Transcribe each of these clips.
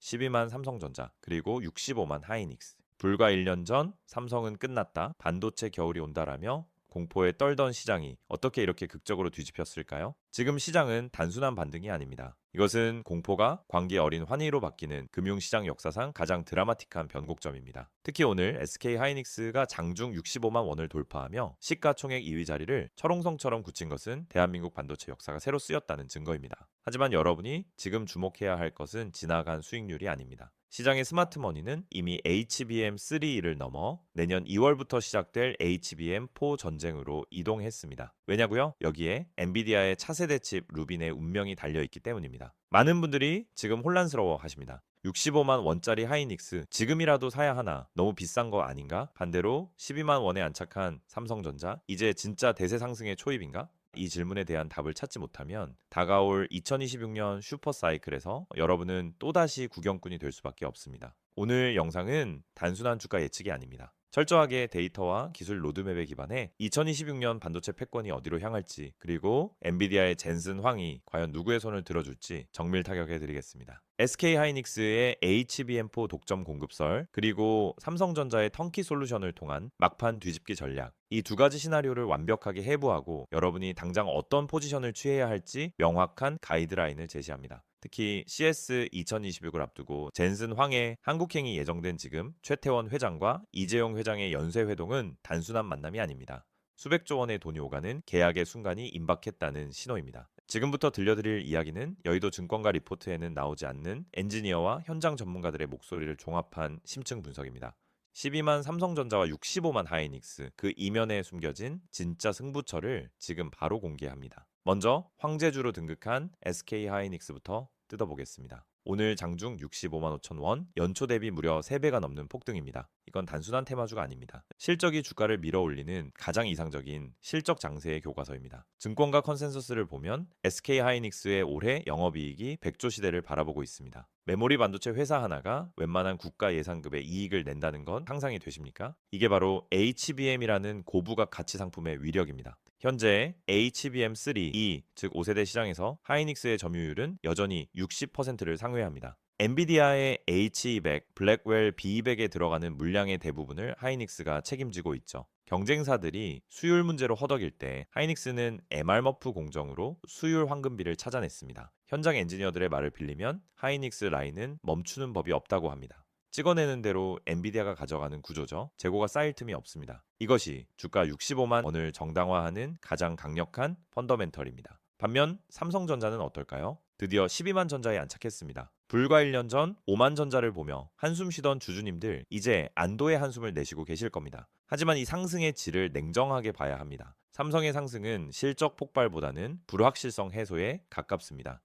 12만 삼성전자, 그리고 65만 하이닉스. 불과 1년 전 삼성은 끝났다, 반도체 겨울이 온다라며 공포에 떨던 시장이 어떻게 이렇게 극적으로 뒤집혔을까요? 지금 시장은 단순한 반등이 아닙니다. 이것은 공포가 광기 어린 환희로 바뀌는 금융시장 역사상 가장 드라마틱한 변곡점입니다. 특히 오늘 SK하이닉스가 장중 65만 원을 돌파하며 시가총액 2위 자리를 철옹성처럼 굳힌 것은 대한민국 반도체 역사가 새로 쓰였다는 증거입니다. 하지만 여러분이 지금 주목해야 할 것은 지나간 수익률이 아닙니다. 시장의 스마트머니는 이미 HBM3를 넘어 내년 2월부터 시작될 HBM4 전쟁으로 이동했습니다. 왜냐고요? 여기에 엔비디아의 차세대 칩 루빈의 운명이 달려있기 때문입니다. 많은 분들이 지금 혼란스러워 하십니다. 65만 원짜리 하이닉스 지금이라도 사야 하나? 너무 비싼 거 아닌가? 반대로 12만 원에 안착한 삼성전자 이제 진짜 대세 상승의 초입인가? 이 질문에 대한 답을 찾지 못하면 다가올 2026년 슈퍼사이클에서 여러분은 또다시 구경꾼이 될 수밖에 없습니다. 오늘 영상은 단순한 주가 예측이 아닙니다. 철저하게 데이터와 기술 로드맵에 기반해 2026년 반도체 패권이 어디로 향할지, 그리고 엔비디아의 젠슨 황이 과연 누구의 손을 들어줄지 정밀 타격해 드리겠습니다. SK하이닉스의 HBM4 독점 공급설, 그리고 삼성전자의 턴키 솔루션을 통한 막판 뒤집기 전략, 이 두 가지 시나리오를 완벽하게 해부하고 여러분이 당장 어떤 포지션을 취해야 할지 명확한 가이드라인을 제시합니다. 특히 CS 2026을 앞두고 젠슨 황의 한국행이 예정된 지금 최태원 회장과 이재용 회장의 연쇄 회동은 단순한 만남이 아닙니다. 수백조 원의 돈이 오가는 계약의 순간이 임박했다는 신호입니다. 지금부터 들려드릴 이야기는 여의도 증권가 리포트에는 나오지 않는 엔지니어와 현장 전문가들의 목소리를 종합한 심층 분석입니다. 12만 삼성전자와 65만 하이닉스, 그 이면에 숨겨진 진짜 승부처를 지금 바로 공개합니다. 먼저 황제주로 등극한 SK하이닉스부터 뜯어보겠습니다. 오늘 장중 65만 5천 원, 연초 대비 무려 3배가 넘는 폭등입니다. 이건 단순한 테마주가 아닙니다. 실적이 주가를 밀어올리는 가장 이상적인 실적 장세의 교과서입니다. 증권가 컨센서스를 보면 SK하이닉스의 올해 영업이익이 100조 시대를 바라보고 있습니다. 메모리 반도체 회사 하나가 웬만한 국가 예상급의 이익을 낸다는 건 상상이 되십니까? 이게 바로 HBM이라는 고부가 가치 상품의 위력입니다. 현재 HBM3, 즉 5세대 시장에서 하이닉스의 점유율은 여전히 60%를 상회합니다. 엔비디아의 H200, 블랙웰 B200에 들어가는 물량의 대부분을 하이닉스가 책임지고 있죠. 경쟁사들이 수율 문제로 허덕일 때 하이닉스는 MR머프 공정으로 수율 황금비를 찾아냈습니다. 현장 엔지니어들의 말을 빌리면 하이닉스 라인은 멈추는 법이 없다고 합니다. 찍어내는 대로 엔비디아가 가져가는 구조죠. 재고가 쌓일 틈이 없습니다. 이것이 주가 65만 원을 정당화하는 가장 강력한 펀더멘털입니다. 반면 삼성전자는 어떨까요? 드디어 12만 전자에 안착했습니다. 불과 1년 전 5만 전자를 보며 한숨 쉬던 주주님들, 이제 안도의 한숨을 내쉬고 계실 겁니다. 하지만 이 상승의 질을 냉정하게 봐야 합니다. 삼성의 상승은 실적 폭발보다는 불확실성 해소에 가깝습니다.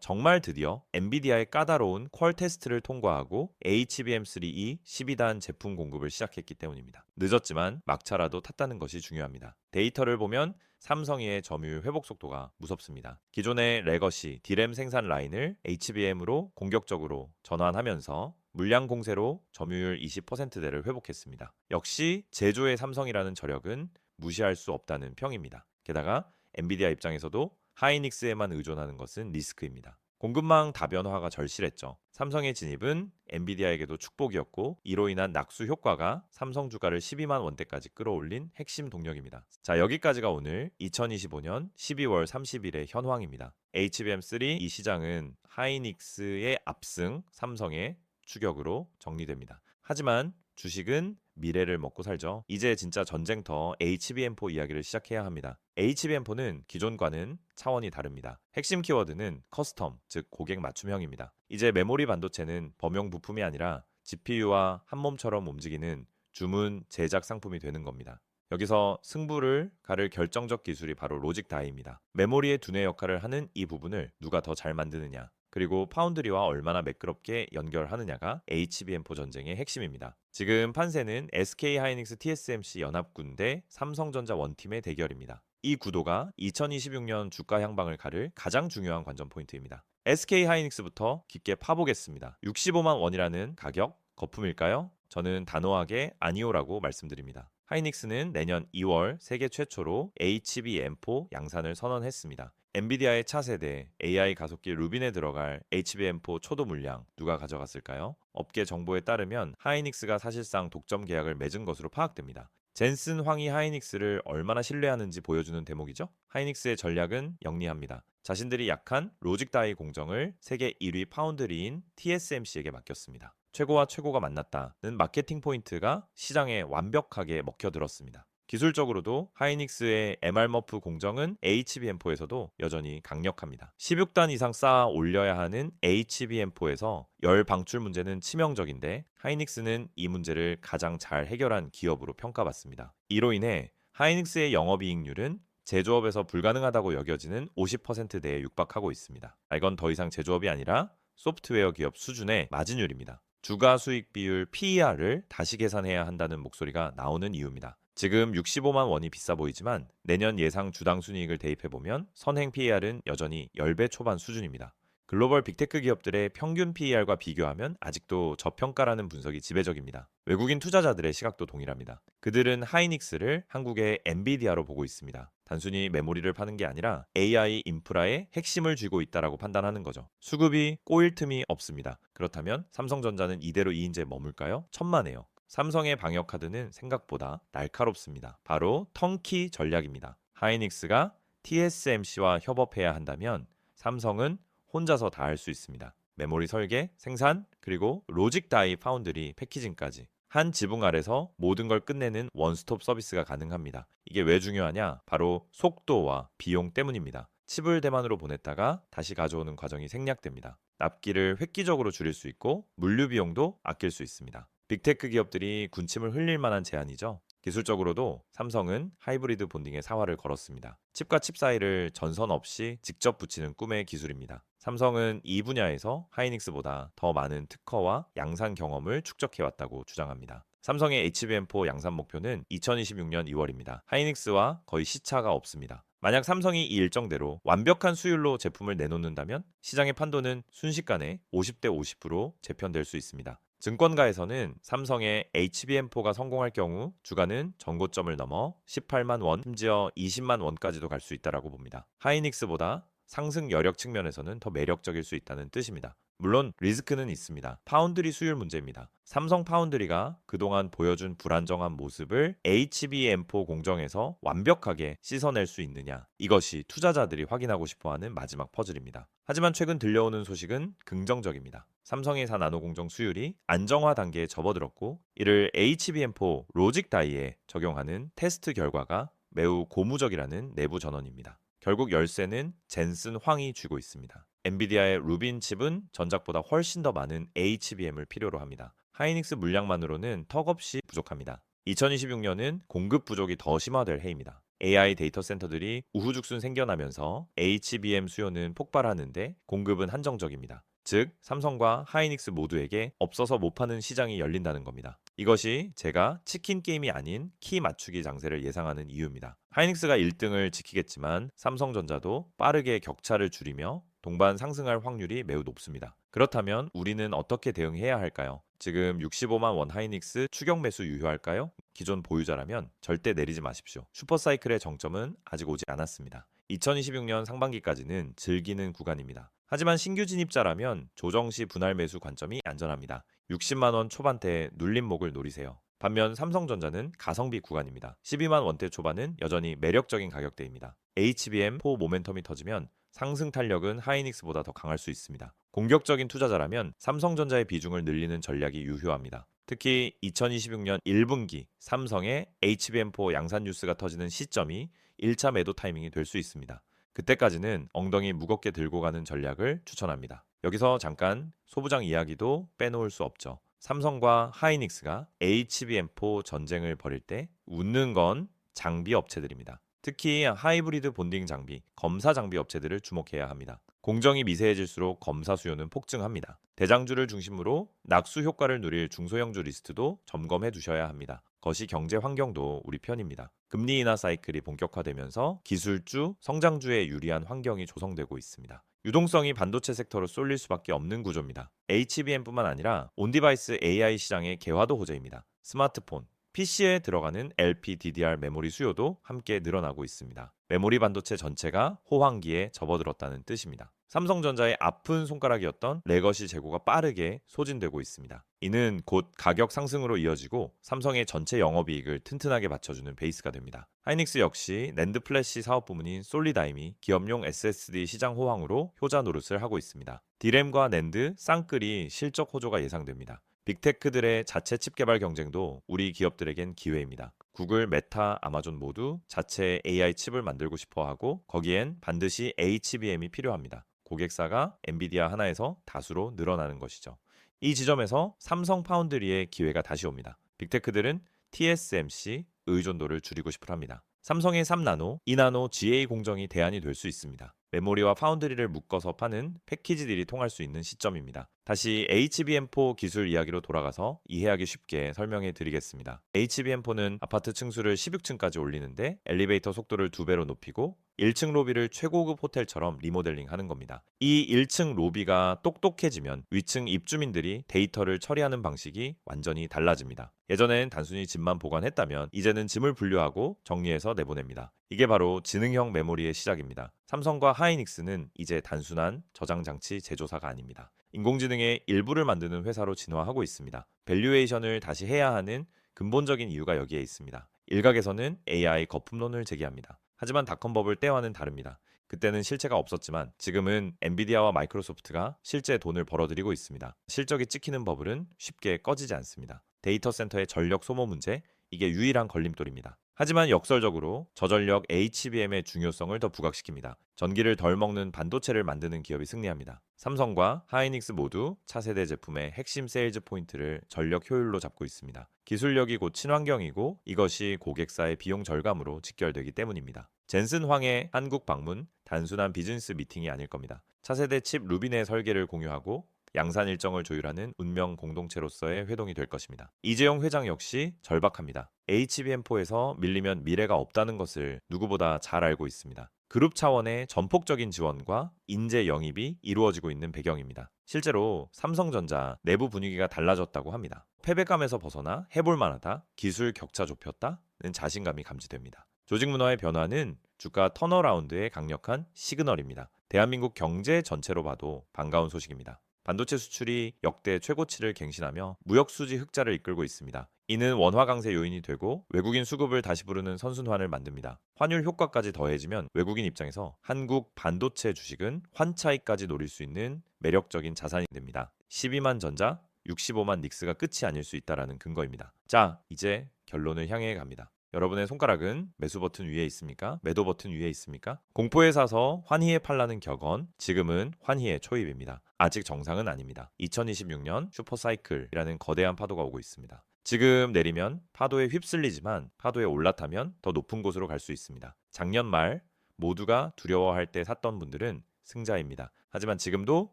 정말 드디어 엔비디아의 까다로운 퀄 테스트를 통과하고 HBM3E 12단 제품 공급을 시작했기 때문입니다. 늦었지만 막차라도 탔다는 것이 중요합니다. 데이터를 보면 삼성의 점유율 회복 속도가 무섭습니다. 기존의 레거시 D램 생산 라인을 HBM으로 공격적으로 전환하면서 물량 공세로 점유율 20%대를 회복했습니다. 역시 제조의 삼성이라는 저력은 무시할 수 없다는 평입니다. 게다가 엔비디아 입장에서도 하이닉스에만 의존하는 것은 리스크입니다. 공급망 다변화가 절실했죠. 삼성의 진입은 엔비디아에게도 축복이었고, 이로 인한 낙수 효과가 삼성 주가를 12만 원대까지 끌어올린 핵심 동력입니다. 자, 여기까지가 오늘 2025년 12월 30일의 현황입니다. HBM3 이 시장은 하이닉스의 압승, 삼성의 추격으로 정리됩니다. 하지만 주식은 미래를 먹고 살죠. 이제 진짜 전쟁터 HBM4 이야기를 시작해야 합니다. HBM4는 기존과는 차원이 다릅니다. 핵심 키워드는 커스텀, 즉 고객 맞춤형입니다. 이제 메모리 반도체는 범용 부품이 아니라 GPU와 한 몸처럼 움직이는 주문 제작 상품이 되는 겁니다. 여기서 승부를 가를 결정적 기술이 바로 로직 다이입니다. 메모리의 두뇌 역할을 하는 이 부분을 누가 더 잘 만드느냐, 그리고 파운드리와 얼마나 매끄럽게 연결하느냐가 HBM4 전쟁의 핵심입니다. 지금 판세는 SK하이닉스 TSMC 연합군 대 삼성전자 원팀의 대결입니다. 이 구도가 2026년 주가 향방을 가를 가장 중요한 관전 포인트입니다. SK하이닉스부터 깊게 파보겠습니다. 65만 원이라는 가격 거품일까요? 저는 단호하게 아니오라고 말씀드립니다. 하이닉스는 내년 2월 세계 최초로 HBM4 양산을 선언했습니다. 엔비디아의 차세대 AI 가속기 루빈에 들어갈 HBM4 초도 물량 누가 가져갔을까요? 업계 정보에 따르면 하이닉스가 사실상 독점 계약을 맺은 것으로 파악됩니다. 젠슨 황이 하이닉스를 얼마나 신뢰하는지 보여주는 대목이죠. 하이닉스의 전략은 영리합니다. 자신들이 약한 로직 다이 공정을 세계 1위 파운드리인 TSMC에게 맡겼습니다. 최고와 최고가 만났다는 마케팅 포인트가 시장에 완벽하게 먹혀들었습니다. 기술적으로도 하이닉스의 MR머프 공정은 HBM4에서도 여전히 강력합니다. 16단 이상 쌓아 올려야 하는 HBM4에서 열 방출 문제는 치명적인데 하이닉스는 이 문제를 가장 잘 해결한 기업으로 평가받습니다. 이로 인해 하이닉스의 영업이익률은 제조업에서 불가능하다고 여겨지는 50%대에 육박하고 있습니다. 이건 더 이상 제조업이 아니라 소프트웨어 기업 수준의 마진율입니다. 주가 수익 비율 PER을 다시 계산해야 한다는 목소리가 나오는 이유입니다. 지금 65만 원이 비싸 보이지만 내년 예상 주당 순이익을 대입해보면 선행 PER은 여전히 10배 초반 수준입니다. 글로벌 빅테크 기업들의 평균 PER과 비교하면 아직도 저평가라는 분석이 지배적입니다. 외국인 투자자들의 시각도 동일합니다. 그들은 하이닉스를 한국의 엔비디아로 보고 있습니다. 단순히 메모리를 파는 게 아니라 AI 인프라의 핵심을 쥐고 있다라고 판단하는 거죠. 수급이 꼬일 틈이 없습니다. 그렇다면 삼성전자는 이대로 2인제에 머물까요? 천만에요. 삼성의 방역 카드는 생각보다 날카롭습니다. 바로 턴키 전략입니다. 하이닉스가 TSMC와 협업해야 한다면 삼성은 혼자서 다 할 수 있습니다. 메모리 설계, 생산, 그리고 로직 다이 파운드리 패키징까지 한 지붕 아래서 모든 걸 끝내는 원스톱 서비스가 가능합니다. 이게 왜 중요하냐? 바로 속도와 비용 때문입니다. 칩을 대만으로 보냈다가 다시 가져오는 과정이 생략됩니다. 납기를 획기적으로 줄일 수 있고 물류 비용도 아낄 수 있습니다. 빅테크 기업들이 군침을 흘릴 만한 제안이죠. 기술적으로도 삼성은 하이브리드 본딩에 사활을 걸었습니다. 칩과 칩 사이를 전선 없이 직접 붙이는 꿈의 기술입니다. 삼성은 이 분야에서 하이닉스보다 더 많은 특허와 양산 경험을 축적해왔다고 주장합니다. 삼성의 HBM4 양산 목표는 2026년 2월입니다. 하이닉스와 거의 시차가 없습니다. 만약 삼성이 이 일정대로 완벽한 수율로 제품을 내놓는다면 시장의 판도는 순식간에 50대 50으로 재편될 수 있습니다. 증권가에서는 삼성의 HBM4가 성공할 경우 주가는 전고점을 넘어 18만 원, 심지어 20만 원까지도 갈 수 있다고 봅니다. 하이닉스보다 상승 여력 측면에서는 더 매력적일 수 있다는 뜻입니다. 물론 리스크는 있습니다. 파운드리 수율 문제입니다. 삼성 파운드리가 그동안 보여준 불안정한 모습을 HBM4 공정에서 완벽하게 씻어낼 수 있느냐, 이것이 투자자들이 확인하고 싶어하는 마지막 퍼즐입니다. 하지만 최근 들려오는 소식은 긍정적입니다. 삼성의 4나노 공정 수율이 안정화 단계에 접어들었고 이를 HBM4 로직 다이에 적용하는 테스트 결과가 매우 고무적이라는 내부 전언입니다. 결국 열쇠는 젠슨 황이 쥐고 있습니다. 엔비디아의 루빈 칩은 전작보다 훨씬 더 많은 HBM을 필요로 합니다. 하이닉스 물량만으로는 턱없이 부족합니다. 2026년은 공급 부족이 더 심화될 해입니다. AI 데이터 센터들이 우후죽순 생겨나면서 HBM 수요는 폭발하는데 공급은 한정적입니다. 즉, 삼성과 하이닉스 모두에게 없어서 못 파는 시장이 열린다는 겁니다. 이것이 제가 치킨 게임이 아닌 키 맞추기 장세를 예상하는 이유입니다. 하이닉스가 1등을 지키겠지만 삼성전자도 빠르게 격차를 줄이며 동반 상승할 확률이 매우 높습니다. 그렇다면 우리는 어떻게 대응해야 할까요? 지금 65만 원 하이닉스 추격 매수 유효할까요? 기존 보유자라면 절대 내리지 마십시오. 슈퍼사이클의 정점은 아직 오지 않았습니다. 2026년 상반기까지는 즐기는 구간입니다. 하지만 신규 진입자라면 조정 시 분할 매수 관점이 안전합니다. 60만 원 초반대에 눌림목을 노리세요. 반면 삼성전자는 가성비 구간입니다. 12만 원대 초반은 여전히 매력적인 가격대입니다. HBM4 모멘텀이 터지면 상승 탄력은 하이닉스보다 더 강할 수 있습니다. 공격적인 투자자라면 삼성전자의 비중을 늘리는 전략이 유효합니다. 특히 2026년 1분기 삼성의 HBM4 양산 뉴스가 터지는 시점이 1차 매도 타이밍이 될 수 있습니다. 그때까지는 엉덩이 무겁게 들고 가는 전략을 추천합니다. 여기서 잠깐 소부장 이야기도 빼놓을 수 없죠. 삼성과 하이닉스가 HBM4 전쟁을 벌일 때 웃는 건 장비 업체들입니다. 특히 하이브리드 본딩 장비, 검사 장비 업체들을 주목해야 합니다. 공정이 미세해질수록 검사 수요는 폭증합니다. 대장주를 중심으로 낙수 효과를 누릴 중소형주 리스트도 점검해 두셔야 합니다. 거시 경제 환경도 우리 편입니다. 금리 인하 사이클이 본격화되면서 기술주, 성장주에 유리한 환경이 조성되고 있습니다. 유동성이 반도체 섹터로 쏠릴 수밖에 없는 구조입니다. HBM뿐만 아니라 온디바이스 AI 시장의 개화도 호재입니다. 스마트폰, PC에 들어가는 LPDDR 메모리 수요도 함께 늘어나고 있습니다. 메모리 반도체 전체가 호황기에 접어들었다는 뜻입니다. 삼성전자의 아픈 손가락이었던 레거시 재고가 빠르게 소진되고 있습니다. 이는 곧 가격 상승으로 이어지고 삼성의 전체 영업이익을 튼튼하게 받쳐주는 베이스가 됩니다. 하이닉스 역시 낸드 플래시 사업 부문인 솔리다임이 기업용 SSD 시장 호황으로 효자 노릇을 하고 있습니다. 디램과 낸드, 쌍끌이 실적 호조가 예상됩니다. 빅테크들의 자체 칩 개발 경쟁도 우리 기업들에겐 기회입니다. 구글, 메타, 아마존 모두 자체 AI 칩을 만들고 싶어 하고 거기엔 반드시 HBM이 필요합니다. 고객사가 엔비디아 하나에서 다수로 늘어나는 것이죠. 이 지점에서 삼성 파운드리의 기회가 다시 옵니다. 빅테크들은 TSMC 의존도를 줄이고 싶어 합니다. 삼성의 3나노, 2나노 GA 공정이 대안이 될 수 있습니다. 메모리와 파운드리를 묶어서 파는 패키지들이 통할 수 있는 시점입니다. 다시 HBM4 기술 이야기로 돌아가서 이해하기 쉽게 설명해 드리겠습니다. HBM4는 아파트 층수를 16층까지 올리는데 엘리베이터 속도를 2배로 높이고 1층 로비를 최고급 호텔처럼 리모델링 하는 겁니다. 이 1층 로비가 똑똑해지면 위층 입주민들이 데이터를 처리하는 방식이 완전히 달라집니다. 예전엔 단순히 짐만 보관했다면 이제는 짐을 분류하고 정리해서 내보냅니다. 이게 바로 지능형 메모리의 시작입니다. 삼성과 하이닉스는 이제 단순한 저장 장치 제조사가 아닙니다. 인공지능의 일부를 만드는 회사로 진화하고 있습니다. 밸류에이션을 다시 해야 하는 근본적인 이유가 여기에 있습니다. 일각에서는 AI 거품론을 제기합니다. 하지만 닷컴버블 때와는 다릅니다. 그때는 실체가 없었지만 지금은 엔비디아와 마이크로소프트가 실제 돈을 벌어들이고 있습니다. 실적이 찍히는 버블은 쉽게 꺼지지 않습니다. 데이터 센터의 전력 소모 문제, 이게 유일한 걸림돌입니다. 하지만 역설적으로 저전력 HBM의 중요성을 더 부각시킵니다. 전기를 덜 먹는 반도체를 만드는 기업이 승리합니다. 삼성과 하이닉스 모두 차세대 제품의 핵심 세일즈 포인트를 전력 효율로 잡고 있습니다. 기술력이 곧 친환경이고 이것이 고객사의 비용 절감으로 직결되기 때문입니다. 젠슨 황의 한국 방문 단순한 비즈니스 미팅이 아닐 겁니다. 차세대 칩 루빈의 설계를 공유하고 양산 일정을 조율하는 운명 공동체로서의 회동이 될 것입니다. 이재용 회장 역시 절박합니다. HBM4에서 밀리면 미래가 없다는 것을 누구보다 잘 알고 있습니다. 그룹 차원의 전폭적인 지원과 인재 영입이 이루어지고 있는 배경입니다. 실제로 삼성전자 내부 분위기가 달라졌다고 합니다. 패배감에서 벗어나 해볼 만하다, 기술 격차 좁혔다는 자신감이 감지됩니다. 조직 문화의 변화는 주가 턴어라운드의 강력한 시그널입니다. 대한민국 경제 전체로 봐도 반가운 소식입니다. 반도체 수출이 역대 최고치를 갱신하며 무역수지 흑자를 이끌고 있습니다. 이는 원화 강세 요인이 되고 외국인 수급을 다시 부르는 선순환을 만듭니다. 환율 효과까지 더해지면 외국인 입장에서 한국 반도체 주식은 환차익까지 노릴 수 있는 매력적인 자산이 됩니다. 12만 전자, 65만 닉스가 끝이 아닐 수 있다는 근거입니다. 자, 이제 결론을 향해 갑니다. 여러분의 손가락은 매수 버튼 위에 있습니까? 매도 버튼 위에 있습니까? 공포에 사서 환희에 팔라는 격언, 지금은 환희의 초입입니다. 아직 정상은 아닙니다. 2026년 슈퍼사이클이라는 거대한 파도가 오고 있습니다. 지금 내리면 파도에 휩쓸리지만 파도에 올라타면 더 높은 곳으로 갈 수 있습니다. 작년 말 모두가 두려워할 때 샀던 분들은 승자입니다. 하지만 지금도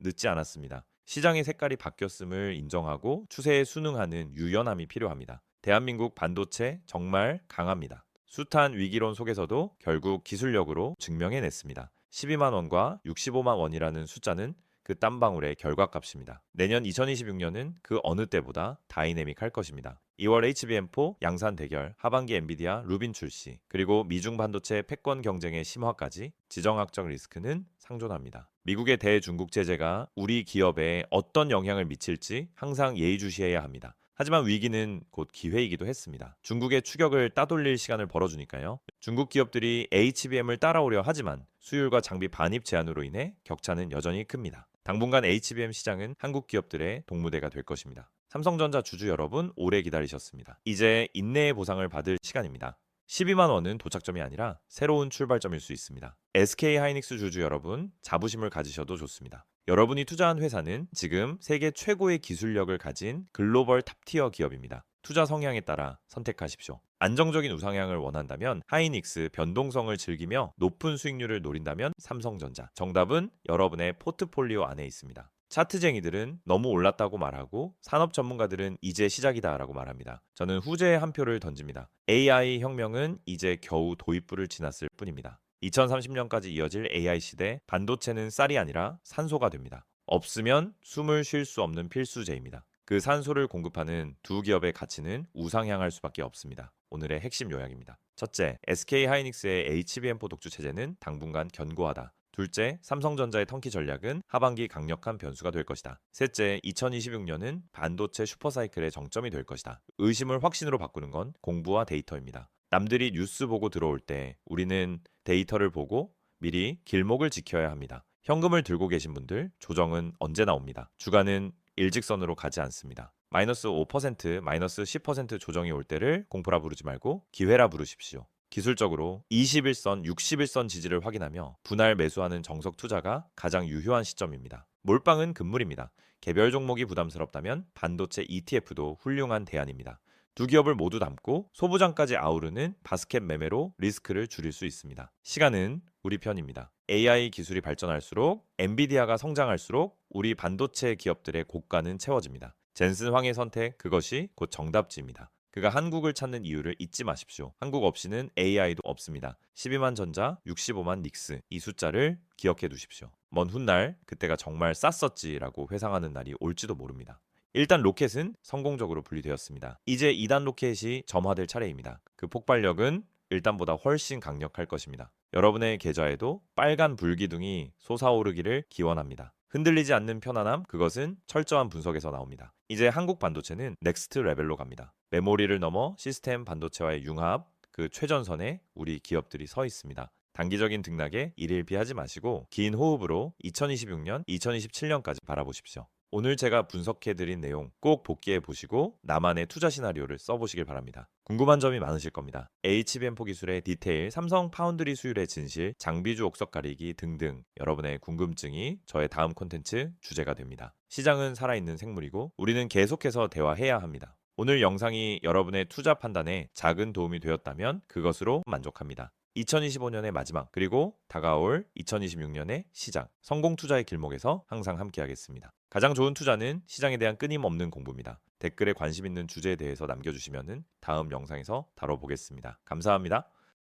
늦지 않았습니다. 시장의 색깔이 바뀌었음을 인정하고 추세에 순응하는 유연함이 필요합니다. 대한민국 반도체 정말 강합니다. 숱한 위기론 속에서도 결국 기술력으로 증명해냈습니다. 12만 원과 65만 원이라는 숫자는 그 땀방울의 결과값입니다. 내년 2026년은 그 어느 때보다 다이내믹할 것입니다. 2월 HBM4 양산 대결, 하반기 엔비디아 루빈 출시, 그리고 미중 반도체 패권 경쟁의 심화까지 지정학적 리스크는 상존합니다. 미국의 대중국 제재가 우리 기업에 어떤 영향을 미칠지 항상 예의주시해야 합니다. 하지만 위기는 곧 기회이기도 했습니다. 중국의 추격을 따돌릴 시간을 벌어주니까요. 중국 기업들이 HBM을 따라오려 하지만 수율과 장비 반입 제한으로 인해 격차는 여전히 큽니다. 당분간 HBM 시장은 한국 기업들의 동무대가 될 것입니다. 삼성전자 주주 여러분, 오래 기다리셨습니다. 이제 인내의 보상을 받을 시간입니다. 12만 원은 도착점이 아니라 새로운 출발점일 수 있습니다. SK 하이닉스 주주 여러분, 자부심을 가지셔도 좋습니다. 여러분이 투자한 회사는 지금 세계 최고의 기술력을 가진 글로벌 탑티어 기업입니다. 투자 성향에 따라 선택하십시오. 안정적인 우상향을 원한다면 하이닉스, 변동성을 즐기며 높은 수익률을 노린다면 삼성전자. 정답은 여러분의 포트폴리오 안에 있습니다. 차트쟁이들은 너무 올랐다고 말하고 산업 전문가들은 이제 시작이다라고 말합니다. 저는 후제에 한 표를 던집니다. AI 혁명은 이제 겨우 도입부를 지났을 뿐입니다. 2030년까지 이어질 AI 시대, 반도체는 쌀이 아니라 산소가 됩니다. 없으면 숨을 쉴 수 없는 필수제입니다. 그 산소를 공급하는 두 기업의 가치는 우상향할 수밖에 없습니다. 오늘의 핵심 요약입니다. 첫째, SK하이닉스의 HBM4 독주 체제는 당분간 견고하다. 둘째, 삼성전자의 턴키 전략은 하반기 강력한 변수가 될 것이다. 셋째, 2026년은 반도체 슈퍼사이클의 정점이 될 것이다. 의심을 확신으로 바꾸는 건 공부와 데이터입니다. 남들이 뉴스 보고 들어올 때 우리는 데이터를 보고 미리 길목을 지켜야 합니다. 현금을 들고 계신 분들, 조정은 언제 나옵니다. 주가는 일직선으로 가지 않습니다. 마이너스 5%, 마이너스 10% 조정이 올 때를 공포라 부르지 말고 기회라 부르십시오. 기술적으로 21선, 61선 지지를 확인하며 분할 매수하는 정석 투자가 가장 유효한 시점입니다. 몰빵은 금물입니다. 개별 종목이 부담스럽다면 반도체 ETF도 훌륭한 대안입니다. 두 기업을 모두 담고 소부장까지 아우르는 바스켓 매매로 리스크를 줄일 수 있습니다. 시간은 우리 편입니다. AI 기술이 발전할수록 엔비디아가 성장할수록 우리 반도체 기업들의 고가는 채워집니다. 젠슨 황의 선택, 그것이 곧 정답지입니다. 그가 한국을 찾는 이유를 잊지 마십시오. 한국 없이는 AI도 없습니다. 12만 전자, 65만 닉스, 이 숫자를 기억해 두십시오. 먼 훗날 그때가 정말 쌌었지라고 회상하는 날이 올지도 모릅니다. 1단 로켓은 성공적으로 분리되었습니다. 이제 2단 로켓이 점화될 차례입니다. 그 폭발력은 1단보다 훨씬 강력할 것입니다. 여러분의 계좌에도 빨간 불기둥이 솟아오르기를 기원합니다. 흔들리지 않는 편안함, 그것은 철저한 분석에서 나옵니다. 이제 한국 반도체는 넥스트 레벨로 갑니다. 메모리를 넘어 시스템 반도체와의 융합, 그 최전선에 우리 기업들이 서 있습니다. 단기적인 등락에 일일비하지 마시고 긴 호흡으로 2026년, 2027년까지 바라보십시오. 오늘 제가 분석해드린 내용 꼭 복기해 보시고 나만의 투자 시나리오를 써보시길 바랍니다. 궁금한 점이 많으실 겁니다. HBM4 기술의 디테일, 삼성 파운드리 수율의 진실, 장비주 옥석 가리기 등등 여러분의 궁금증이 저의 다음 콘텐츠 주제가 됩니다. 시장은 살아있는 생물이고 우리는 계속해서 대화해야 합니다. 오늘 영상이 여러분의 투자 판단에 작은 도움이 되었다면 그것으로 만족합니다. 2025년의 마지막, 그리고 다가올 2026년의 시장, 성공 투자의 길목에서 항상 함께하겠습니다. 가장 좋은 투자는 시장에 대한 끊임없는 공부입니다. 댓글에 관심 있는 주제에 대해서 남겨주시면 다음 영상에서 다뤄보겠습니다. 감사합니다.